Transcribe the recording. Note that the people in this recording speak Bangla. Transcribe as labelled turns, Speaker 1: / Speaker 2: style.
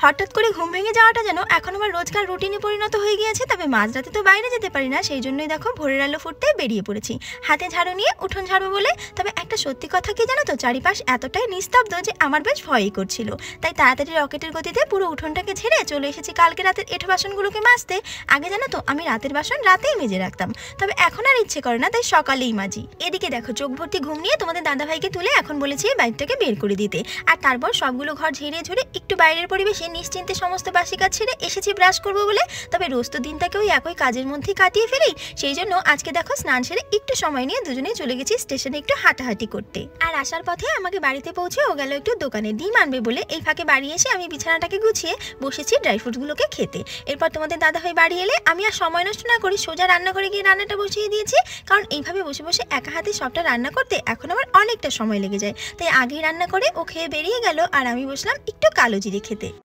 Speaker 1: হঠাৎ করে ঘুম ভেঙে যাওয়াটা যেন এখন আমার রোজকার রুটিনে পরিণত হয়ে গিয়েছে। তবে মাঝরাতে তো বাইরে যেতে পারি না, সেই জন্যই দেখো ভোরের আলো ফুটতেই বেরিয়ে পড়েছি হাতে ঝাড়ু নিয়ে উঠোন ঝাড়বো বলে। তবে একটা সত্যি কথা কি জানো তো, চারিপাশ এতটাই নিস্তব্ধ যে আমার বেশ ভয়ই করছিল। তাই তাড়াতাড়ি রকেটের গতিতে পুরো উঠোনটাকে ছেড়ে চলে এসেছি কালকে রাতের এঁঠো বাসনগুলোকে মাজতে। আগে জানো তো আমি রাতের বাসন রাতেই মেজে রাখতাম, তবে এখন আর ইচ্ছে করে না, তাই সকালেই মাজি। এদিকে দেখো চোখ ভর্তি ঘুম নিয়ে তোমাদের দাদাভাইকে তুলে এখন বলেছি বাইকটাকে বের করে দিতে। আর তারপর সবগুলো ঘর ঝেড়ে ঝুড়ে একটু বাইরের পরিবেশে নিশ্চিন্তে সমস্ত বাসি কাজ ছেড়ে এসেছি ব্রাশ করবো বলে। তবে রোজ তো দিনটাকে ওই একই কাজের মধ্যেই কাটিয়ে ফেলি, সেই জন্য আজকে দেখো স্নান সেরে একটু সময় নিয়ে দুজনেই চলে গেছি স্টেশনে একটু হাঁটাহাঁটি করতে। আর আসার পথে আমাকে বাড়িতে পৌঁছে ও গেল একটু দোকানে ডিম আনবে বলে। এই ফাঁকে বাড়ি এসে আমি বিছানাটাকে গুছিয়ে বসেছি ড্রাই ফ্রুটসগুলোকে খেতে। এরপর তোমাদের দাদাভাই বাড়ি এলে আমি আর সময় নষ্ট না করি সোজা রান্নাঘরে গিয়ে রান্নাটা বসিয়ে দিয়েছি, কারণ এইভাবে বসে বসে একা হাতে সবটা রান্না করতে এখন আমার অনেকটা সময় লেগে যায়। তাই আগেই রান্না করে ও খেয়ে বেরিয়ে গেল আর আমি বসলাম একটু কালো জিরে খেতে।